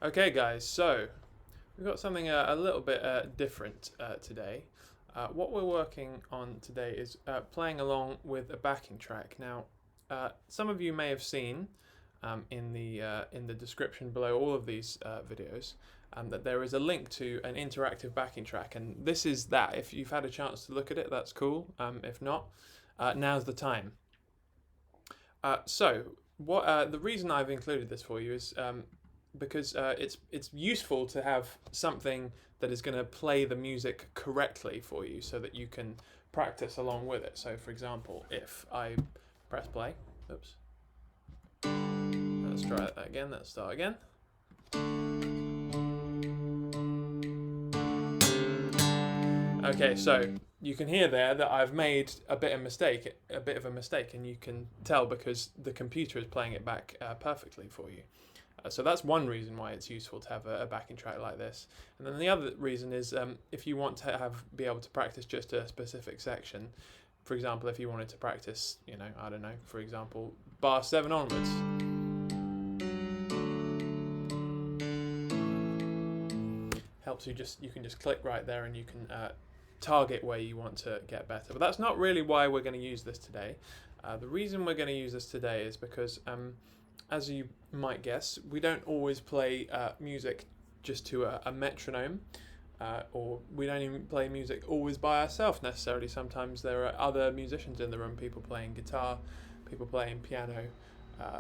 Okay, guys, so we've got something a little bit different today. What we're working on today is playing along with a backing track. Now, some of you may have seen in the description below all of these videos that there is a link to an interactive backing track, and this is that. If you've had a chance to look at it, that's cool. If not, now's the time. So, what the reason I've included this for you is because it's useful to have something that is going to play the music correctly for you, so that you can practice along with it. So, for example, if I press play, oops, let's try that again. Let's start again. Okay, so you can hear there that I've made a bit of a mistake, and you can tell because the computer is playing it back perfectly for you. So that's one reason why it's useful to have a backing track like this. And then the other reason is if you want to be able to practice just a specific section. For example, if you wanted to practice, I don't know, for example, bar 7 onwards. Helps you can just click right there, and you can target where you want to get better. But that's not really why we're going to use this today. The reason we're going to use this today is because as you might guess, we don't always play music just to a metronome, or we don't even play music always by ourselves necessarily. Sometimes there are other musicians in the room, people playing guitar, people playing piano,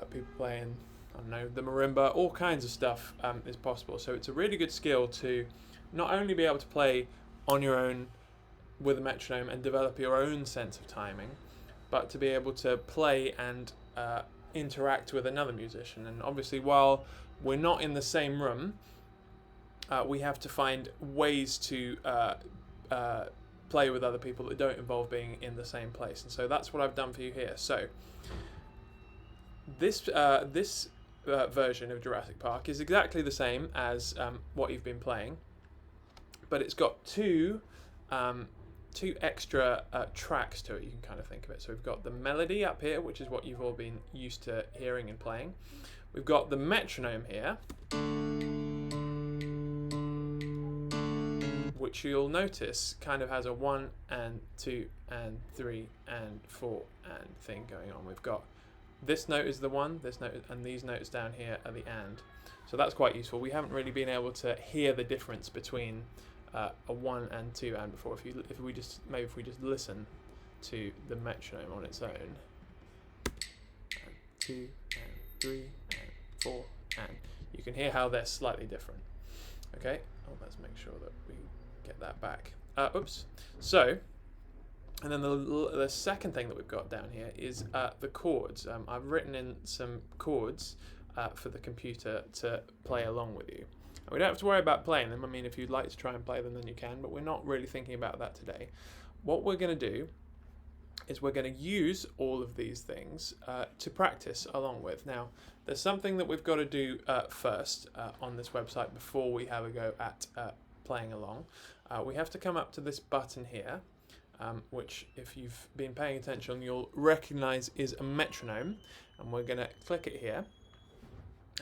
people playing, I don't know, the marimba, all kinds of stuff is possible. So it's a really good skill to not only be able to play on your own with a metronome and develop your own sense of timing, but to be able to play and interact with another musician. And obviously, while we're not in the same room, we have to find ways to play with other people that don't involve being in the same place. And so that's what I've done for you here. So this version of Jurassic Park is exactly the same as what you've been playing, but it's got two extra tracks to it. You can kind of think of it. So we've got the melody up here, which is what you've all been used to hearing and playing. We've got the metronome here, which you'll notice kind of has a 1 and 2 and 3 and 4 and thing going on. We've got this note is the 1, this note, and these notes down here are the and. So that's quite useful. We haven't really been able to hear the difference between a 1 and 2 and before. If we just listen to the metronome on its own, and 2 and 3 and 4, and you can hear how they're slightly different. Okay, let's make sure that we get that back. Oops. So, and then the second thing that we've got down here is the chords. I've written in some chords for the computer to play along with you. We don't have to worry about playing them. I mean, if you'd like to try and play them, then you can, but we're not really thinking about that today. What we're going to do is we're going to use all of these things to practice along with. Now, there's something that we've got to do first on this website before we have a go at playing along. We have to come up to this button here, which, if you've been paying attention, you'll recognize is a metronome, and we're going to click it here.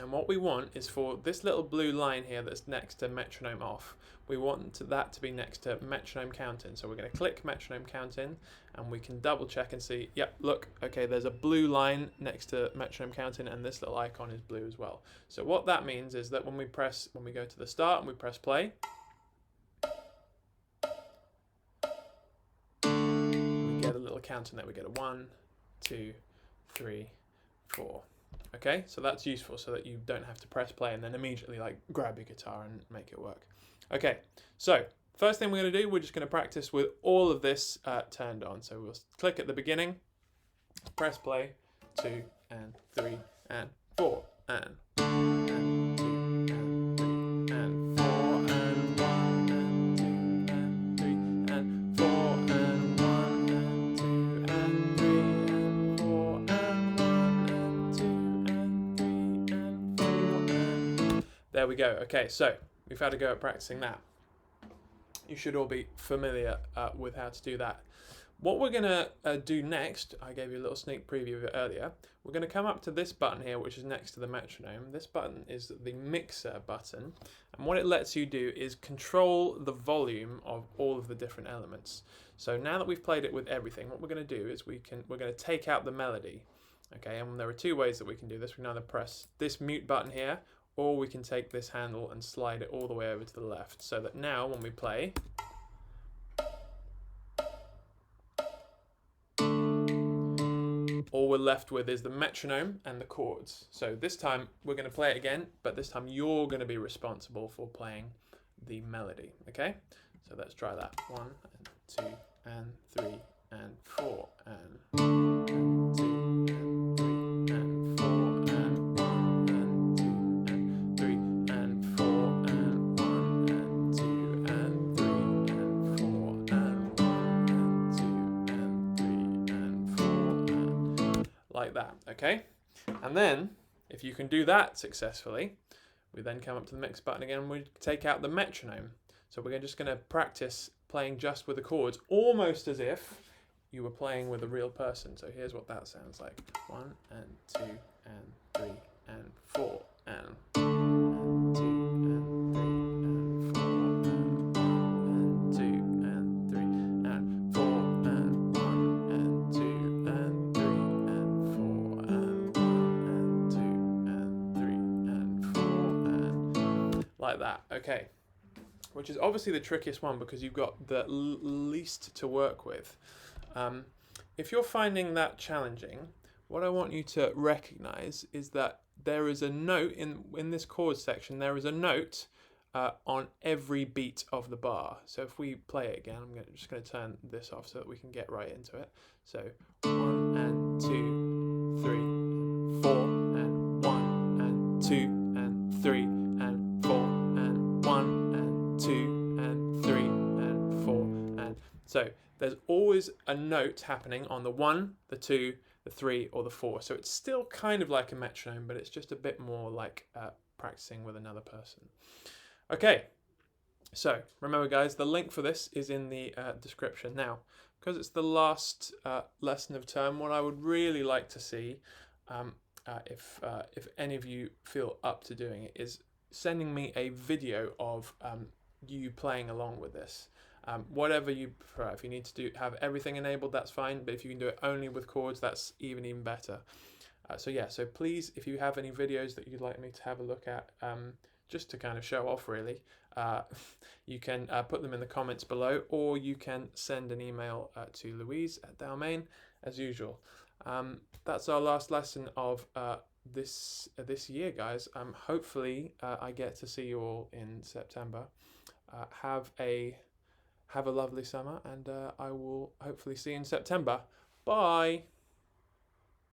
And what we want is for this little blue line here that's next to metronome off, we want that to be next to metronome count in. So we're going to click metronome count in, and we can double check and see, yep, look, okay, there's a blue line next to metronome count in, and this little icon is blue as well. So what that means is that when we go to the start and we press play, we get a little count in there. We get a 1, 2, 3, 4. Okay, so that's useful so that you don't have to press play and then immediately grab your guitar and make it work. Okay, so first thing we're going to do, we're just going to practice with all of this turned on. So we'll click at the beginning, press play, 2 and 3 and 4 and 2 and 3 and 4 and 1 and 2 and 3 and 4 and 1 and 2 and 3 and 4 and 1 and 2 and 3 and 4 and... There we go. Okay, so we've had a go at practicing that. You should all be familiar with how to do that. What we're going to do next, I gave you a little sneak preview of it earlier, we're going to come up to this button here, which is next to the metronome. This button is the mixer button, and what it lets you do is control the volume of all of the different elements. So now that we've played it with everything, what we're going to do is we're going to take out the melody. Okay, and there are two ways that we can do this. We can either press this mute button here, or we can take this handle and slide it all the way over to the left, so that now when we play, all we're left with is the metronome and the chords. So this time we're going to play it again, but this time you're going to be responsible for playing the melody. Okay, so let's try that. 1 and 2 and 3 and 4 and 2 and 3 and 4 and 1 and 2 and 3 and 4 and 1 and 2 and 3 and 4 and 1 and 2 and 3 and 4 and like that. Okay, and then if you can do that successfully, we then come up to the mix button again and we take out the metronome. So we're just going to practice playing just with the chords, almost as if you were playing with a real person. So here's what that sounds like. 1 and 2 and 3 and 4 and 2 and 3 and 4 and 1 and 2 and 3 and 4 and 1 and 2 and 3 and 4 and 1 and 2 and 3 and 4 and like that. Okay. Which is obviously the trickiest one because you've got the least to work with. If you're finding that challenging, what I want you to recognize is that there is a note in this chords section, there is a note on every beat of the bar. So if we play it again, I'm just going to turn this off so that we can get right into it. So 1 and 2, 3, and 4, and 1 and 2 and 3 and 4 and 1 and 2 and 3 and 4 and so there's always a note happening on the 1, the 2, the 3 or the 4. So it's still kind of like a metronome, but it's just a bit more like practicing with another person. Okay, so remember guys, the link for this is in the description. Now, because it's the last lesson of term, what I would really like to see, if any of you feel up to doing it, is sending me a video of you playing along with this. Whatever you prefer. If you need to have everything enabled, that's fine, but if you can do it only with chords, that's even better. So please, if you have any videos that you'd like me to have a look at, just to kind of show off really, you can put them in the comments below, or you can send an email to Louise at Dalmain as usual. That's our last lesson of this year, guys. Hopefully I get to see you all in September. Have a lovely summer, and I will hopefully see you in September. Bye.